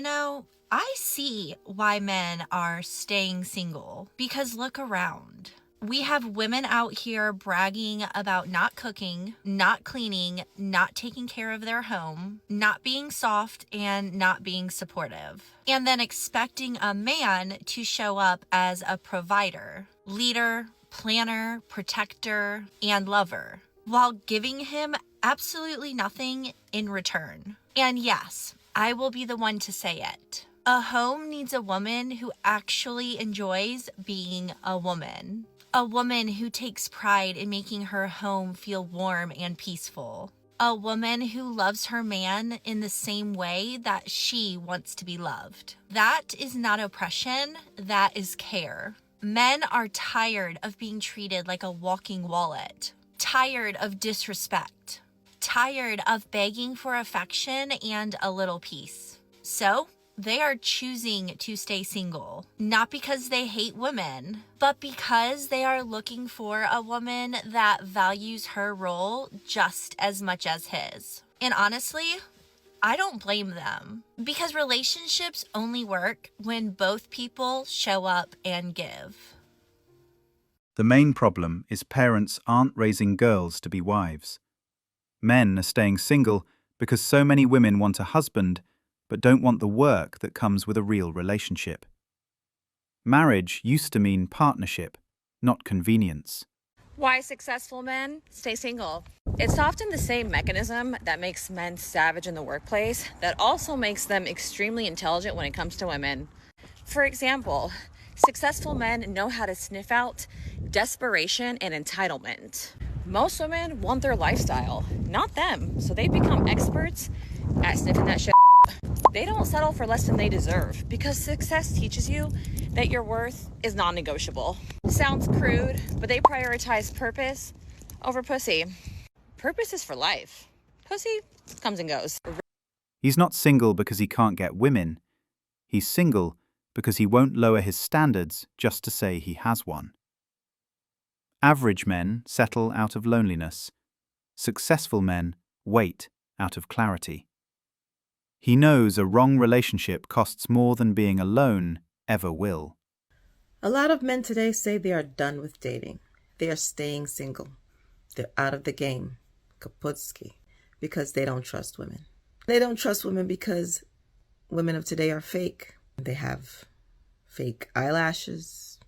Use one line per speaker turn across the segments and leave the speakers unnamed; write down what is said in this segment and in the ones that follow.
I see why men are staying single because look around. We have women out here bragging about not cooking, not cleaning, not taking care of their home, not being soft, and not being supportive. And then expecting a man to show up as a provider, leader, planner, protector, and lover, while giving him absolutely nothing in return. And yes, I will be the one to say it. A home needs a woman who actually enjoys being a woman. A woman who takes pride in making her home feel warm and peaceful. A woman who loves her man in the same way that she wants to be loved. That is not oppression, that is care. Men are tired of being treated like a walking wallet. Tired of disrespect. Tired of begging for affection and a little peace. So, they are choosing to stay single, not because they hate women, but because they are looking for a woman that values her role just as much as his. And honestly, I don't blame them, because relationships only work when both people show up and give.
The main problem is parents aren't raising girls to be wives. Men are staying single because so many women want a husband but don't want the work that comes with a real relationship. Marriage used to mean partnership, not convenience.
Why successful men stay single? It's often the same mechanism that makes men savage in the workplace that also makes them extremely intelligent when it comes to women. For example, successful men know how to sniff out desperation and entitlement. Most women want their lifestyle, not them, so they become experts at sniffing that shit. They don't settle for less than they deserve because success teaches you that your worth is non-negotiable. Sounds crude, but they prioritize purpose over pussy. Purpose is for life. Pussy comes and goes.
He's not single because he can't get women. He's single because he won't lower his standards just to say he has one. Average men settle out of loneliness. Successful men wait out of clarity. He knows a wrong relationship costs more than being alone ever will.
A lot of men today say they are done with dating. They are staying single. They're out of the game, kaputski, because they don't trust women. They don't trust women because women of today are fake. They have fake eyelashes,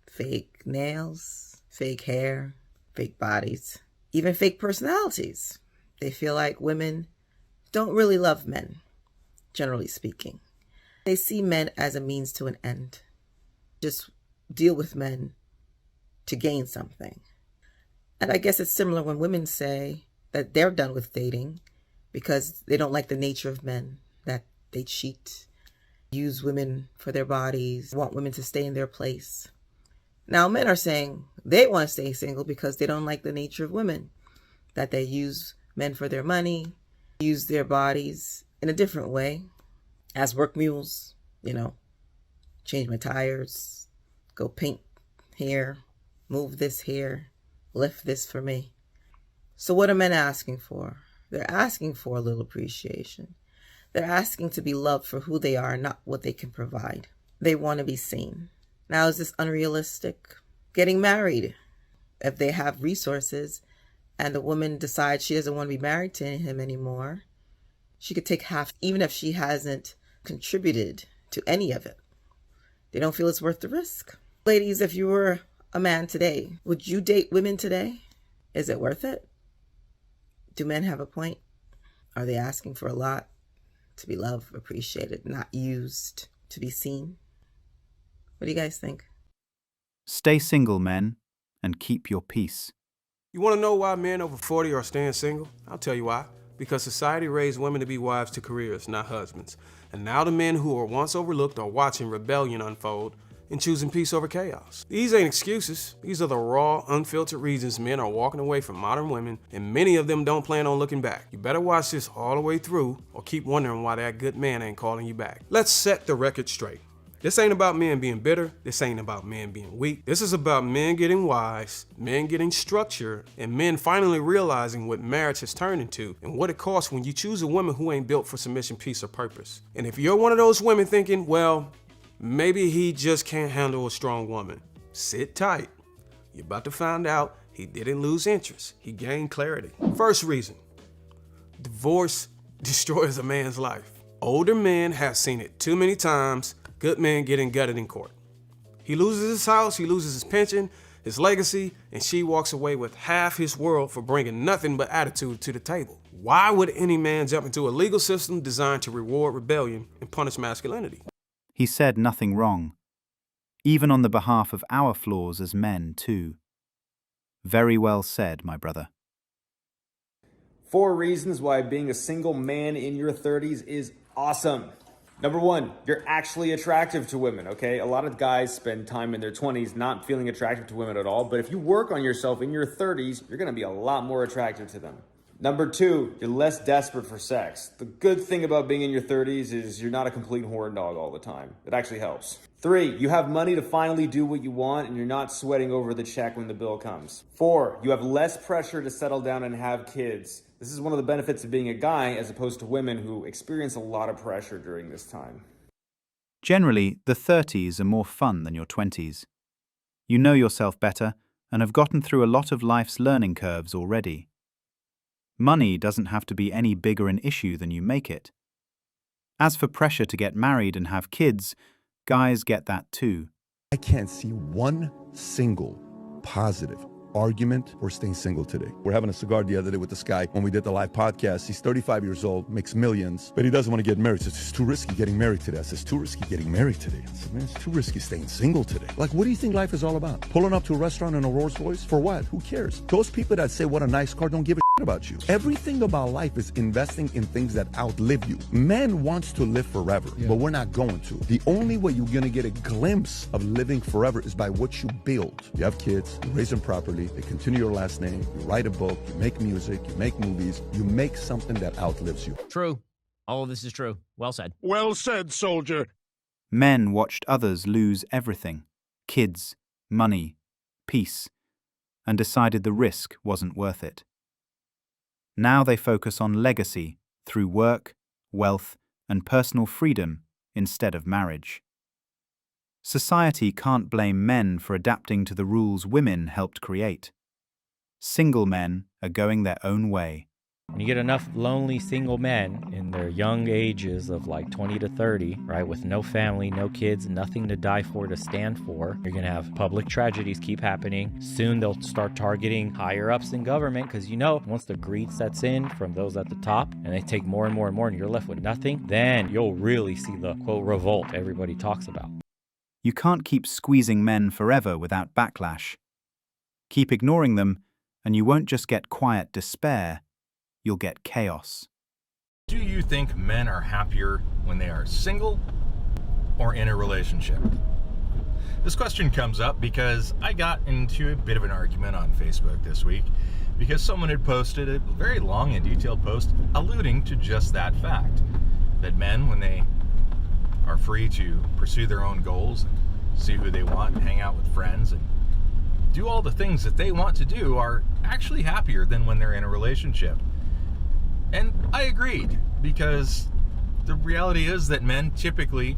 fake nails, fake hair, fake bodies, even fake personalities. They feel like women don't really love men. Generally speaking, they see men as a means to an end. Just deal with men to gain something. And I guess it's similar when women say that they're done with dating because they don't like the nature of men, that they cheat, use women for their bodies, want women to stay in their place. Now men are saying they want to stay single because they don't like the nature of women, that they use men for their money, use their bodies in a different way, as work mules, change my tires, go paint here, move this here, lift this for me. So what are men asking for? They're asking for a little appreciation. They're asking to be loved for who they are, not what they can provide. They want to be seen. Now, is this unrealistic? Getting married, if they have resources and the woman decides she doesn't want to be married to him anymore, she could take half, even if she hasn't contributed to any of it. They don't feel it's worth the risk. Ladies, if you were a man today, would you date women today? Is it worth it? Do men have a point? Are they asking for a lot? To be loved, appreciated, not used, to be seen? What do you guys think?
Stay single, men, and keep your peace.
You want to know why men over 40 are staying single? I'll tell you why. Because society raised women to be wives to careers, not husbands. And now the men who were once overlooked are watching rebellion unfold and choosing peace over chaos. These ain't excuses. These are the raw, unfiltered reasons men are walking away from modern women, and many of them don't plan on looking back. You better watch this all the way through or keep wondering why that good man ain't calling you back. Let's set the record straight. This ain't about men being bitter. This ain't about men being weak. This is about men getting wise, men getting structure, and men finally realizing what marriage has turned into and what it costs when you choose a woman who ain't built for submission, peace, or purpose. And if you're one of those women thinking, well, maybe he just can't handle a strong woman, sit tight. You're about to find out he didn't lose interest. He gained clarity. First reason, divorce destroys a man's life. Older men have seen it too many times. Good men getting gutted in court. He loses his house, he loses his pension, his legacy, and she walks away with half his world for bringing nothing but attitude to the table. Why would any man jump into a legal system designed to reward rebellion and punish masculinity?
He said nothing wrong, even on the behalf of our flaws as men too. Very well said, my brother.
4 reasons why being a single man in your 30s is awesome. Number 1, you're actually attractive to women, okay? A lot of guys spend time in their 20s not feeling attractive to women at all, but if you work on yourself in your 30s, you're gonna be a lot more attractive to them. Number 2, you're less desperate for sex. The good thing about being in your 30s is you're not a complete horn dog all the time. It actually helps. 3, you have money to finally do what you want and you're not sweating over the check when the bill comes. 4, you have less pressure to settle down and have kids. This is one of the benefits of being a guy as opposed to women who experience a lot of pressure during this time.
Generally, the 30s are more fun than your 20s. You know yourself better and have gotten through a lot of life's learning curves already. Money doesn't have to be any bigger an issue than you make it. As for pressure to get married and have kids, guys get that too.
I can't see one single positive argument for staying single today. We're having a cigar the other day with this guy when we did the live podcast. He's 35 years old, makes millions, but he doesn't want to get married. He says, it's too risky getting married today. I said, it's too risky getting married today. I said, man, it's too risky staying single today. Like, what do you think life is all about? Pulling up to a restaurant in a Rolls Royce? For what? Who cares? Those people that say, what a nice car, don't give a shit about you. Everything about life is investing in things that outlive you. Man wants to live forever, but we're not going to. The only way you're going to get a glimpse of living forever is by what you build. You have kids, you raise them properly, they continue your last name, you write a book, you make music, you make movies, you make something that outlives you.
True. All of this is true. Well said.
Well said, soldier.
Men watched others lose everything, kids, money, peace, and decided the risk wasn't worth it. Now they focus on legacy through work, wealth, and personal freedom instead of marriage. Society can't blame men for adapting to the rules women helped create. Single men are going their own way.
When you get enough lonely single men in their young ages of like 20 to 30, right, with no family, no kids, nothing to die for, to stand for, you're going to have public tragedies keep happening. Soon they'll start targeting higher ups in government because, you know, once the greed sets in from those at the top and they take more and more and more and you're left with nothing, then you'll really see the, quote, revolt everybody talks about.
You can't keep squeezing men forever without backlash. Keep ignoring them, and you won't just get quiet despair, you'll get chaos.
Do you think men are happier when they are single or in a relationship? This question comes up because I got into a bit of an argument on Facebook this week because someone had posted a very long and detailed post alluding to just that fact, that men, when they are free to pursue their own goals and see who they want and hang out with friends and do all the things that they want to do, are actually happier than when they're in a relationship. And I agreed, because the reality is that men typically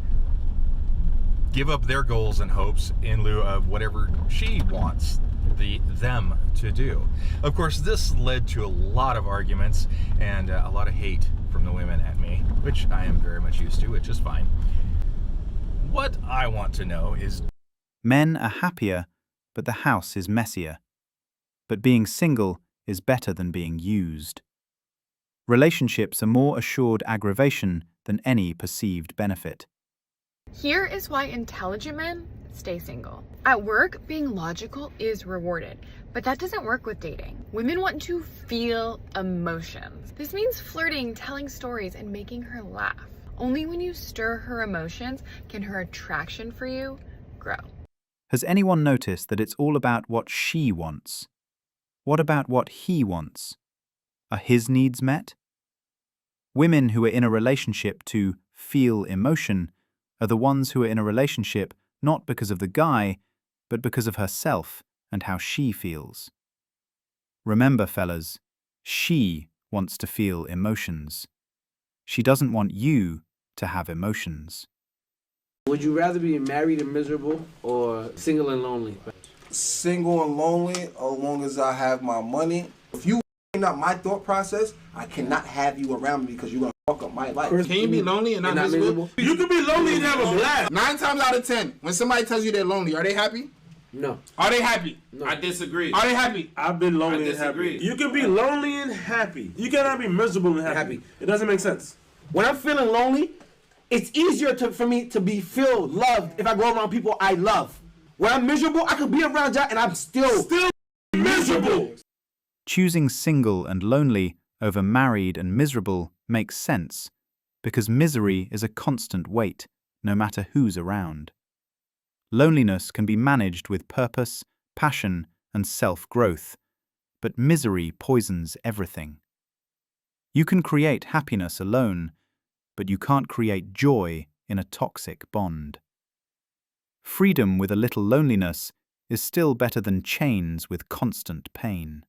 give up their goals and hopes in lieu of whatever she wants them to do. Of course, this led to a lot of arguments and a lot of hate from the women at me, which I am very much used to, which is fine. What I want to know is,
Men are happier, but the house is messier. But being single is better than being used. Relationships are more assured aggravation than any perceived benefit.
Here is why intelligent men stay single. At work, being logical is rewarded, but that doesn't work with dating. Women want to feel emotions. This means flirting, telling stories, and making her laugh. Only when you stir her emotions can her attraction for you grow.
Has anyone noticed that it's all about what she wants? What about what he wants? Are his needs met? Women who are in a relationship to feel emotion are the ones who are in a relationship not because of the guy, but because of herself and how she feels. Remember, fellas, she wants to feel emotions. She doesn't want you to have emotions.
Would you rather be married and miserable or single and lonely?
Single and lonely, as long as I have my money. If you not my thought process, I cannot have you around me because you're gonna fuck up my life.
Can you be lonely and not miserable?
You can be lonely and have a blast. 9 times out of 10, when somebody tells you they're lonely, are they happy?
No.
Are they happy?
No.
I disagree.
Are they happy?
I've been lonely
I
and happy.
disagree.
You can be lonely and happy. You cannot be miserable and happy. It doesn't make sense.
When I'm feeling lonely, it's easier for me to feel loved if I go around people I love. When I'm miserable, I could be around y'all and I'm still
miserable.
Choosing single and lonely over married and miserable makes sense, because misery is a constant weight, no matter who's around. Loneliness can be managed with purpose, passion, and self-growth, but misery poisons everything. You can create happiness alone, but you can't create joy in a toxic bond. Freedom with a little loneliness is still better than chains with constant pain.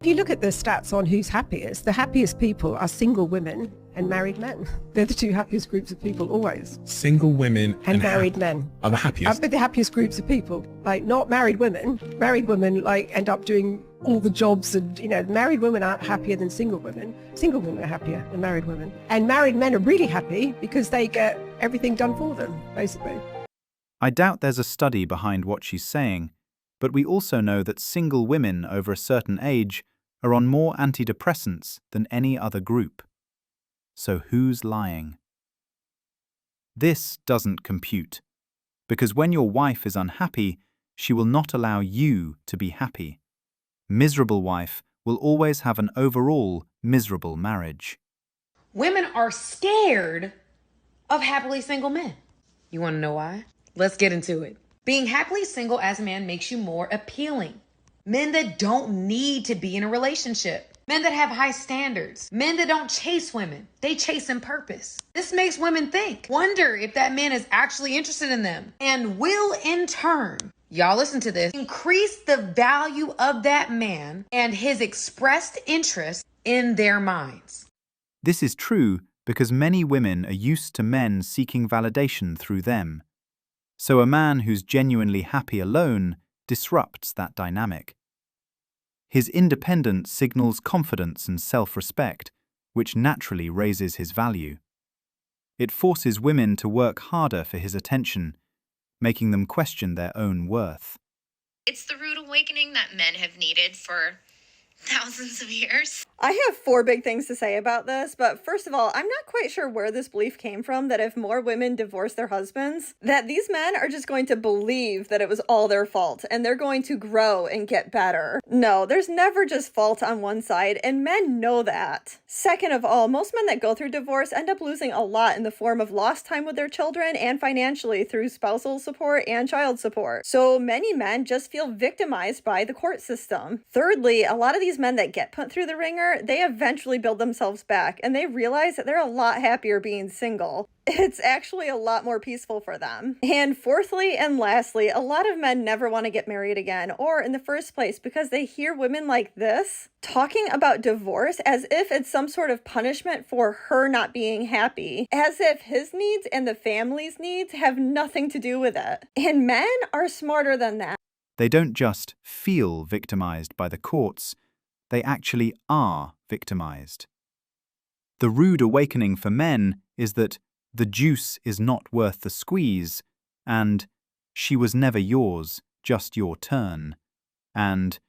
If you look at the stats on who's happiest, the happiest people are single women and married men. They're the two happiest groups of people always.
Single women
and married men
are the happiest.
Are the happiest groups of people. Like, not married women. Married women end up doing all the jobs, and married women aren't happier than single women. Single women are happier than married women. And married men are really happy because they get everything done for them, basically.
I doubt there's a study behind what she's saying, but we also know that single women over a certain age are on more antidepressants than any other group. So who's lying? This doesn't compute, because when your wife is unhappy, she will not allow you to be happy. Miserable wife will always have an overall miserable marriage.
Women are scared of happily single men. You want to know why? Let's get into it. Being happily single as a man makes you more appealing. Men that don't need to be in a relationship. Men that have high standards. Men that don't chase women. They chase in purpose. This makes women think, wonder if that man is actually interested in them, and will in turn, y'all listen to this, increase the value of that man and his expressed interest in their minds.
This is true because many women are used to men seeking validation through them. So a man who's genuinely happy alone disrupts that dynamic. His independence signals confidence and self-respect, which naturally raises his value. It forces women to work harder for his attention, making them question their own worth.
It's the rude awakening that men have needed for thousands of years.
I have 4 big things to say about this, but first of all, I'm not quite sure where this belief came from that if more women divorce their husbands, that these men are just going to believe that it was all their fault and they're going to grow and get better. No, there's never just fault on one side, and men know that. Second of all, most men that go through divorce end up losing a lot in the form of lost time with their children and financially through spousal support and child support. So many men just feel victimized by the court system. Thirdly, a lot of these men that get put through the ringer, they eventually build themselves back and they realize that they're a lot happier being single. It's actually a lot more peaceful for them. And fourthly and lastly, a lot of men never want to get married again, or in the first place, because they hear women like this talking about divorce as if it's some sort of punishment for her not being happy, as if his needs and the family's needs have nothing to do with it. And men are smarter than that.
They don't just feel victimized by the courts, they actually are victimized. The rude awakening for men is that the juice is not worth the squeeze, and she was never yours, just your turn, and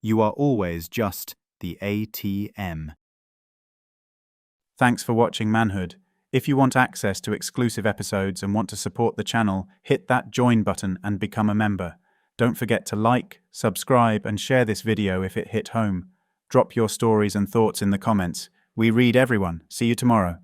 you are always just the ATM. Thanks for watching Manhood. If you want access to exclusive episodes and want to support the channel, hit that join button and become a member. Don't forget to like, subscribe, and share this video if it hit home. Drop your stories and thoughts in the comments. We read everyone. See you tomorrow.